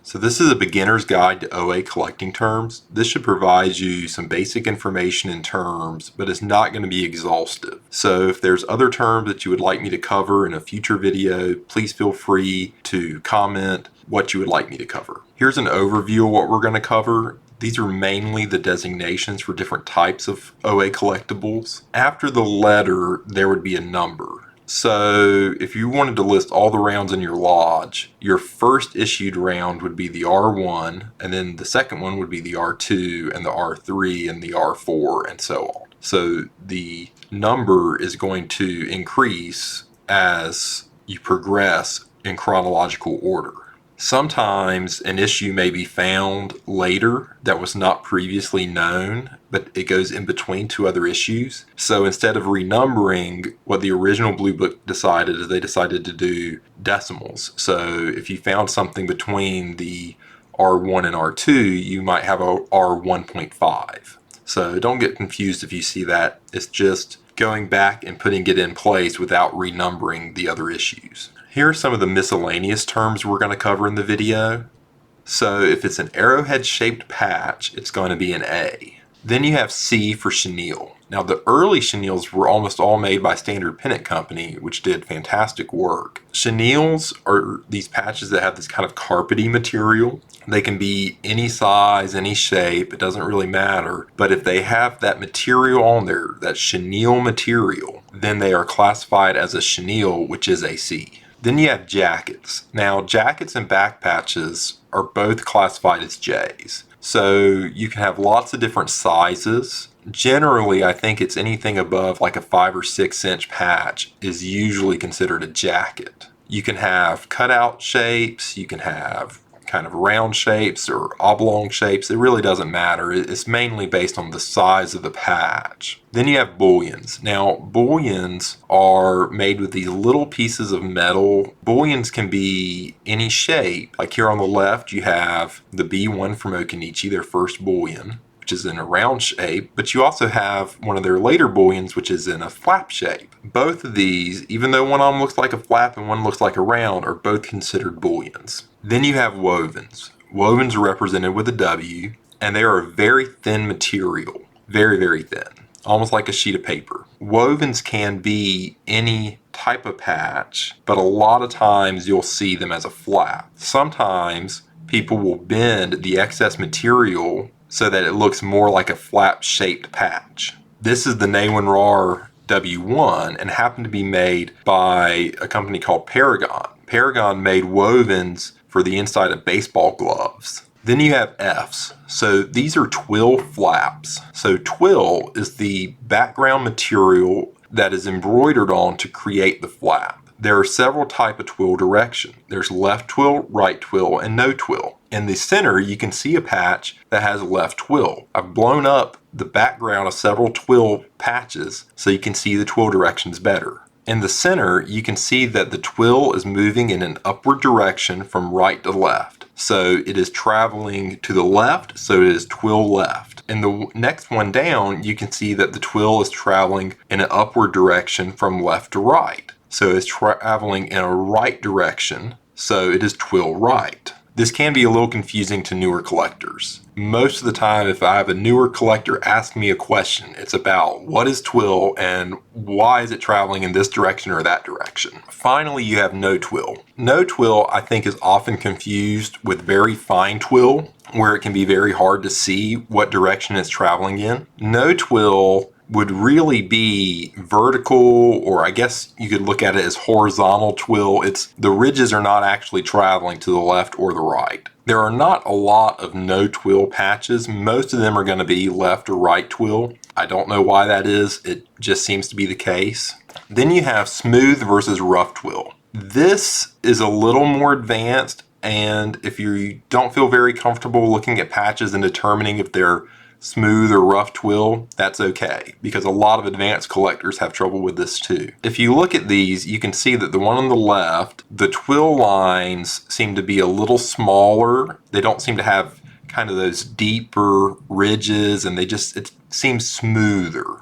So this is a beginner's guide to OA collecting terms. This should provide you some basic information in terms, but it's not going to be exhaustive. So if there's other terms that you would like me to cover in a future video, please feel free to comment what you would like me to cover. Here's an overview of what we're going to cover. These are mainly the designations for different types of OA collectibles. After the letter, there would be a number. So if you wanted to list all the rounds in your lodge, your first issued round would be the R1, and then the second one would be the R2, and the R3, and the R4, and so on. So the number is going to increase as you progress in chronological order. Sometimes an issue may be found later that was not previously known, but it goes in between two other issues. So instead of renumbering, what the original Blue Book decided is they decided to do decimals. So if you found something between the R1 and R2, you might have a R1.5. So don't get confused if you see that. It's just going back and putting it in place without renumbering the other issues. Here are some of the miscellaneous terms we're going to cover in the video. So if it's an arrowhead-shaped patch, it's going to be an A. Then you have C for chenille. Now the early chenilles were almost all made by Standard Pennant Company, which did fantastic work. Chenilles are these patches that have this kind of carpety material. They can be any size, any shape, it doesn't really matter. But if they have that material on there, that chenille material, then they are classified as a chenille, which is a C. Then you have jackets. Now jackets and back patches are both classified as J's. So you can have lots of different sizes. Generally, I think it's anything above like a 5 or 6 inch patch is usually considered a jacket. You can have cutout shapes, you can have kind of round shapes or oblong shapes. It really doesn't matter. It's mainly based on the size of the patch. Then you have bullions. Now, bullions are made with these little pieces of metal. Bullions can be any shape. Like here on the left, you have the B1 from Okinichi, their first bullion, which is in a round shape, but you also have one of their later bullions, which is in a flap shape. Both of these, even though one of them looks like a flap and one looks like a round, are both considered bullions. Then you have wovens. Wovens are represented with a W, and they are a very thin material. Very, very thin. Almost like a sheet of paper. Wovens can be any type of patch, but a lot of times you'll see them as a flap. Sometimes people will bend the excess material so that it looks more like a flap-shaped patch. This is the Nawenrar W1 and happened to be made by a company called Paragon. Paragon made wovens for the inside of baseball gloves. Then you have Fs. So these are TWILL flaps. So TWILL is the background material that is embroidered on to create the flap. There are several types of twill direction. There's left twill, right twill, and no twill. In the center, you can see a patch that has left twill. I've blown up the background of several twill patches so you can see the twill directions better. In the center, you can see that the twill is moving in an upward direction from right to left. So it is traveling to the left, so it is twill left. In the next one down, you can see that the twill is traveling in an upward direction from left to right. So it's traveling in a right direction, so it is twill right. This can be a little confusing to newer collectors. Most of the time, if I have a newer collector ask me a question, it's about what is twill and why is it traveling in this direction or that direction. Finally, you have no twill. No twill, I think, is often confused with very fine twill, where it can be very hard to see what direction it's traveling in. No twill would really be vertical, or I guess you could look at it as horizontal twill. The ridges are not actually traveling to the left or the right. There are not a lot of no twill patches. Most of them are going to be left or right twill. I don't know why that is. It just seems to be the case. Then you have smooth versus rough twill. This is a little more advanced, and if you don't feel very comfortable looking at patches and determining if they're smooth or rough twill, that's okay, because a lot of advanced collectors have trouble with this too. If you look at these, you can see that the one on the left, the twill lines seem to be a little smaller. They don't seem to have kind of those deeper ridges, and it seems smoother.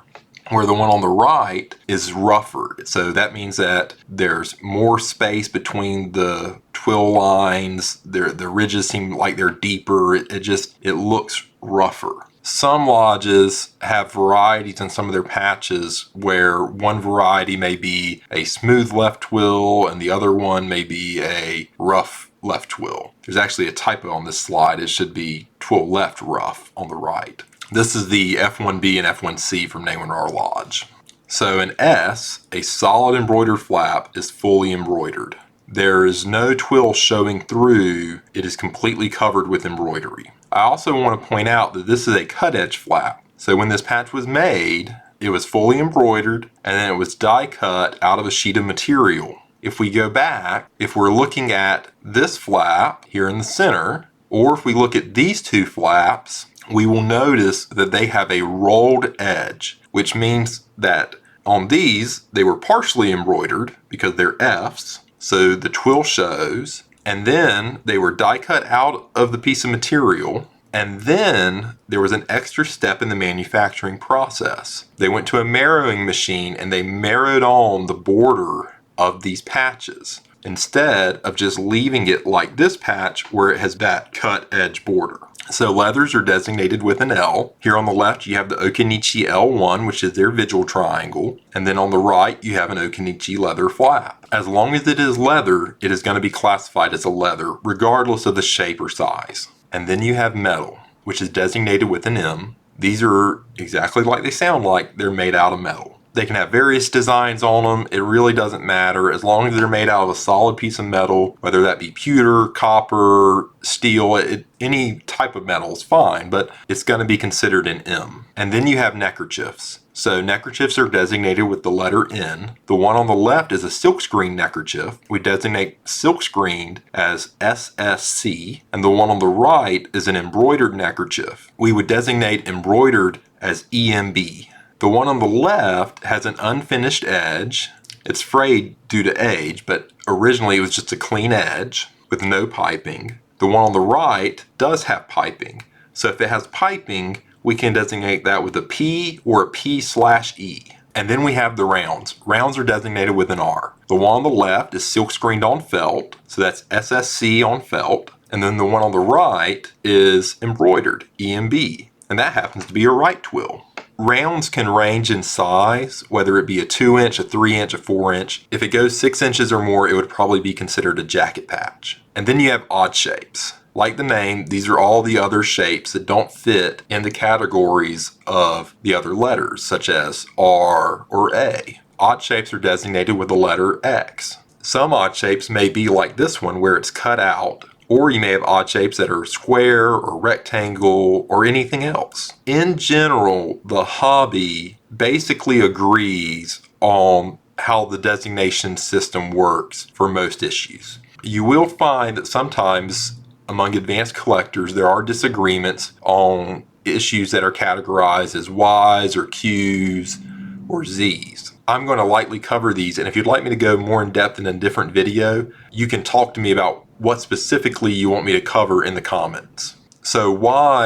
where the one on the right is rougher. So that means that there's more space between the twill lines. The ridges seem like they're deeper. It looks rougher. Some lodges have varieties in some of their patches where one variety may be a smooth left twill and the other one may be a rough left twill. There's actually a typo on this slide. It should be twill left rough on the right. This is the F1B and F1C from Naywanrar Lodge. So in S, a solid embroidered flap is fully embroidered. There is no twill showing through. It is completely covered with embroidery. I also want to point out that this is a cut edge flap. So when this patch was made, it was fully embroidered and then it was die cut out of a sheet of material. If we go back, if we're looking at this flap here in the center, or if we look at these two flaps, we will notice that they have a rolled edge, which means that on these, they were partially embroidered because they're Fs, so the twill shows, and then they were die cut out of the piece of material, and then there was an extra step in the manufacturing process. They went to a marrowing machine and they marrowed on the border of these patches instead of just leaving it like this patch where it has that cut edge border. So leathers are designated with an L. Here on the left, you have the Okinichi L1, which is their vigil triangle. And then on the right, you have an Okinichi leather flap. As long as it is leather, it is going to be classified as a leather, regardless of the shape or size. And then you have metal, which is designated with an M. These are exactly like they sound like. They're made out of metal. They can have various designs on them. It really doesn't matter as long as they're made out of a solid piece of metal, whether that be pewter, copper, steel, any type of metal is fine, but it's going to be considered an M. And then you have neckerchiefs. So neckerchiefs are designated with the letter N. The one on the left is a silkscreen neckerchief. We designate silkscreened as SSC. And the one on the right is an embroidered neckerchief. We would designate embroidered as EMB. The one on the left has an unfinished edge. It's frayed due to age, but originally it was just a clean edge with no piping. The one on the right does have piping. So if it has piping, we can designate that with a P or a P/E. And then we have the rounds. Rounds are designated with an R. The one on the left is silk screened on felt, so that's SSC on felt. And then the one on the right is embroidered, EMB, and that happens to be a right twill. Rounds can range in size, whether it be a 2-inch, a 3-inch, a 4-inch. If it goes 6 inches or more, it would probably be considered a jacket patch. And then you have odd shapes. Like the name, these are all the other shapes that don't fit in the categories of the other letters, such as R or A. Odd shapes are designated with the letter X. Some odd shapes may be like this one where it's cut out, or you may have odd shapes that are square or rectangle or anything else. In general, the hobby basically agrees on how the designation system works for most issues. You will find that sometimes among advanced collectors there are disagreements on issues that are categorized as Ys or Qs or Zs. I'm going to lightly cover these, and if you'd like me to go more in depth in a different video, you can talk to me about what specifically you want me to cover in the comments. So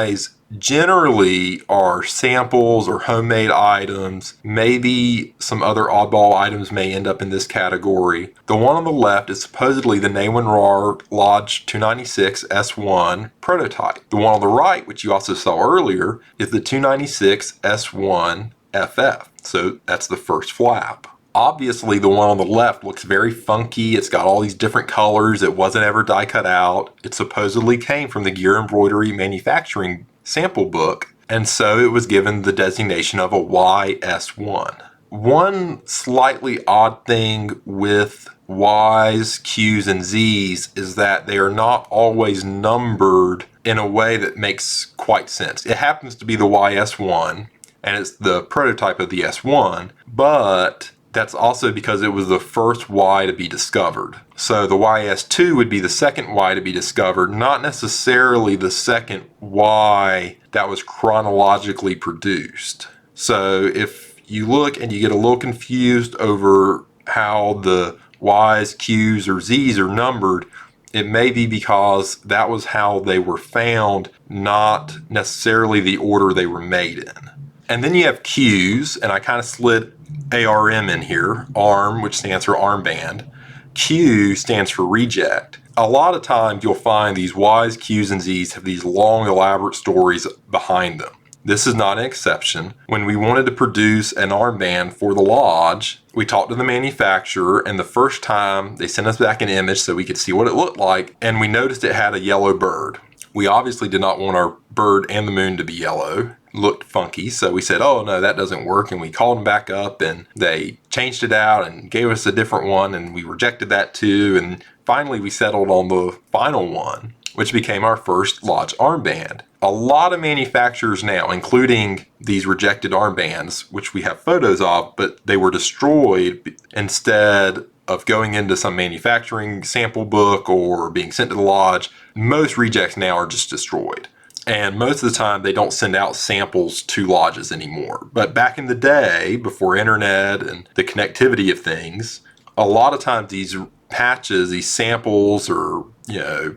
Ys generally are samples or homemade items. Maybe some other oddball items may end up in this category. The one on the left is supposedly the Naywanrar Lodge 296 S1 prototype. The one on the right, which you also saw earlier, is the 296 S1 FF. So that's the first flap. Obviously, the one on the left looks very funky. It's got all these different colors. It wasn't ever die cut out. It supposedly came from the Gear Embroidery Manufacturing Sample Book, and so it was given the designation of a YS1. One slightly odd thing with Ys, Qs, and Zs is that they are not always numbered in a way that makes quite sense. It happens to be the YS1, and it's the prototype of the S1, but that's also because it was the first Y to be discovered. So the YS2 would be the second Y to be discovered, not necessarily the second Y that was chronologically produced. So if you look and you get a little confused over how the Ys, Qs, or Zs are numbered, it may be because that was how they were found, not necessarily the order they were made in. And then you have Qs, and I kind of slid ARM in here, ARM, which stands for armband. Q stands for reject. A lot of times you'll find these Ys, Qs, and Zs have these long, elaborate stories behind them. This is not an exception. When we wanted to produce an armband for the lodge, we talked to the manufacturer, and the first time they sent us back an image so we could see what it looked like, and we noticed it had a yellow bird. We obviously did not want our bird and the moon to be yellow. Looked funky, so we said, oh no, that doesn't work, and we called them back up, and they changed it out and gave us a different one, and we rejected that too, and finally we settled on the final one, which became our first lodge armband. A lot of manufacturers now, including these rejected armbands, which we have photos of, but they were destroyed instead of going into some manufacturing sample book or being sent to the lodge. Most rejects now are just destroyed. And most of the time, they don't send out samples to lodges anymore. But back in the day, before internet and the connectivity of things, a lot of times these patches, these samples or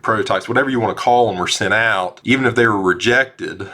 prototypes, whatever you want to call them, were sent out. Even if they were rejected,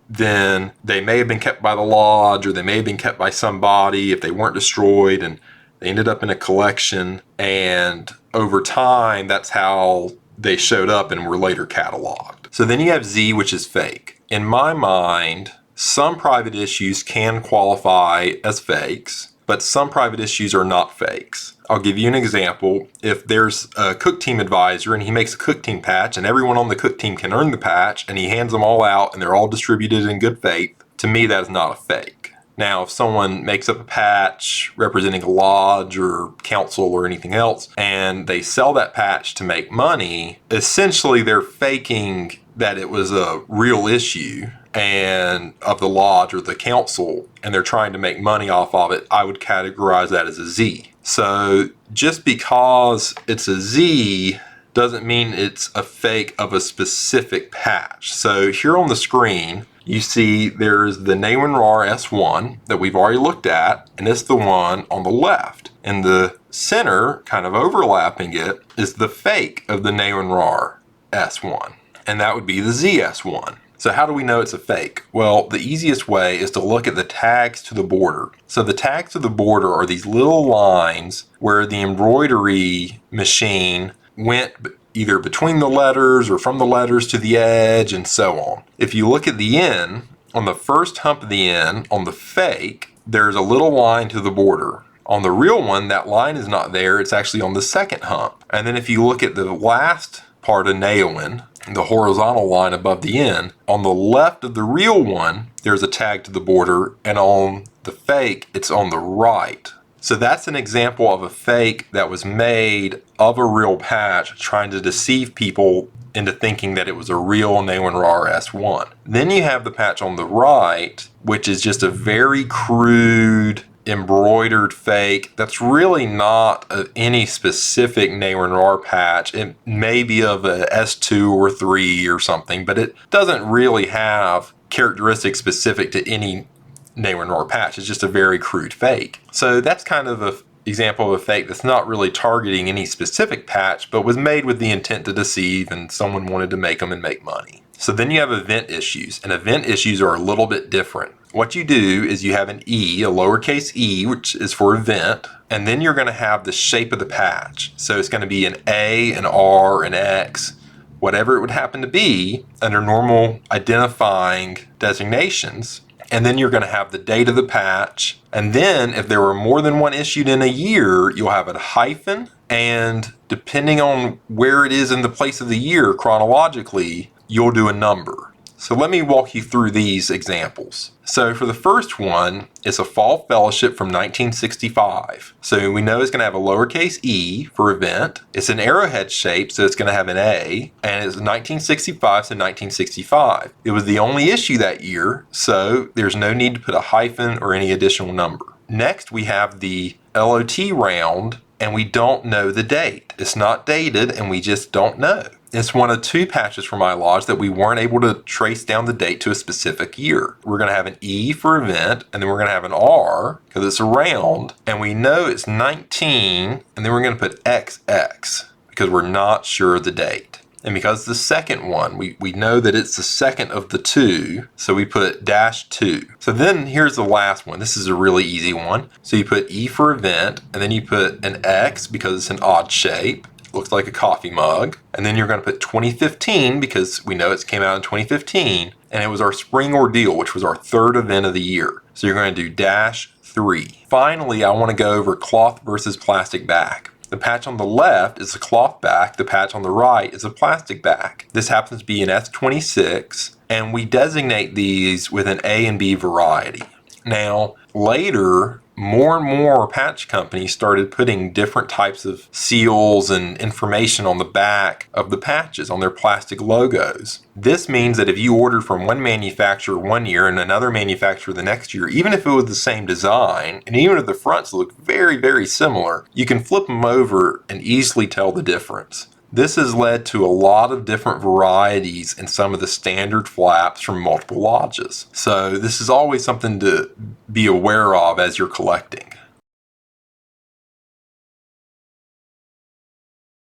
then they may have been kept by the lodge, or they may have been kept by somebody if they weren't destroyed, and they ended up in a collection. And over time, that's how they showed up and were later cataloged. So then you have Z, which is fake. In my mind, some private issues can qualify as fakes, but some private issues are not fakes. I'll give you an example. If there's a cook team advisor and he makes a cook team patch and everyone on the cook team can earn the patch and he hands them all out and they're all distributed in good faith, to me that is not a fake. Now, if someone makes up a patch representing a lodge or council or anything else and they sell that patch to make money, essentially they're faking that it was a real issue and of the lodge or the council, and they're trying to make money off of it. I would categorize that as a Z. So just because it's a Z doesn't mean it's a fake of a specific patch. So here on the screen, you see there's the Nawenrar S1 that we've already looked at, and it's the one on the left. In the center, kind of overlapping it, is the fake of the Nawenrar S1, and that would be the ZS1. So how do we know it's a fake? Well, the easiest way is to look at the tags to the border. So the tags to the border are these little lines where the embroidery machine went either between the letters or from the letters to the edge and so on. If you look at the N, on the first hump of the N, on the fake, there's a little line to the border. On the real one, that line is not there, it's actually on the second hump. And then if you look at the last part of Naowen, the horizontal line above the N, on the left of the real one, there's a tag to the border, and on the fake, it's on the right. So that's an example of a fake that was made of a real patch, trying to deceive people into thinking that it was a real Nawenrar S1. Then you have the patch on the right, which is just a very crude embroidered fake that's really not of any specific Nawenrar patch. It may be of a S2 or 3 or something, but it doesn't really have characteristics specific to any Nawenrar patch. It's just a very crude fake. So that's kind of an example of a fake that's not really targeting any specific patch, but was made with the intent to deceive, and someone wanted to make them and make money. So then you have event issues, and event issues are a little bit different. What you do is you have an E, a lowercase e, which is for event, and then you're going to have the shape of the patch. So it's going to be an A, an R, an X, whatever it would happen to be under normal identifying designations. And then you're going to have the date of the patch. And then if there were more than one issued in a year, you'll have a hyphen. And depending on where it is in the place of the year chronologically, you'll do a number. So let me walk you through these examples. So for the first one, it's a fall fellowship from 1965. So we know it's going to have a lowercase e for event. It's an arrowhead shape, so it's going to have an A, and it's 1965 to 1965. It was the only issue that year, so there's no need to put a hyphen or any additional number. Next, we have the LOT round, and we don't know the date. It's not dated, and we just don't know. It's one of two patches for my lodge that we weren't able to trace down the date to a specific year. We're going to have an E for event, and then we're going to have an R because it's a round, and we know it's 19, and then we're going to put XX because we're not sure of the date. And because the second one, we know that it's the second of the two, so we put -2. So then here's the last one. This is a really easy one. So you put E for event, and then you put an X because it's an odd shape. Looks like a coffee mug. And then you're going to put 2015 because we know it came out in 2015. And it was our spring ordeal, which was our third event of the year. So you're going to do -3. Finally, I want to go over cloth versus plastic back. The patch on the left is a cloth back. The patch on the right is a plastic back. This happens to be an S26, and we designate these with an A and B variety. Now, later, more and more patch companies started putting different types of seals and information on the back of the patches on their plastic logos. This means that if you ordered from one manufacturer one year and another manufacturer the next year, even if it was the same design, and even if the fronts look very, very similar, you can flip them over and easily tell the difference. This has led to a lot of different varieties in some of the standard flaps from multiple lodges. So this is always something to be aware of as you're collecting.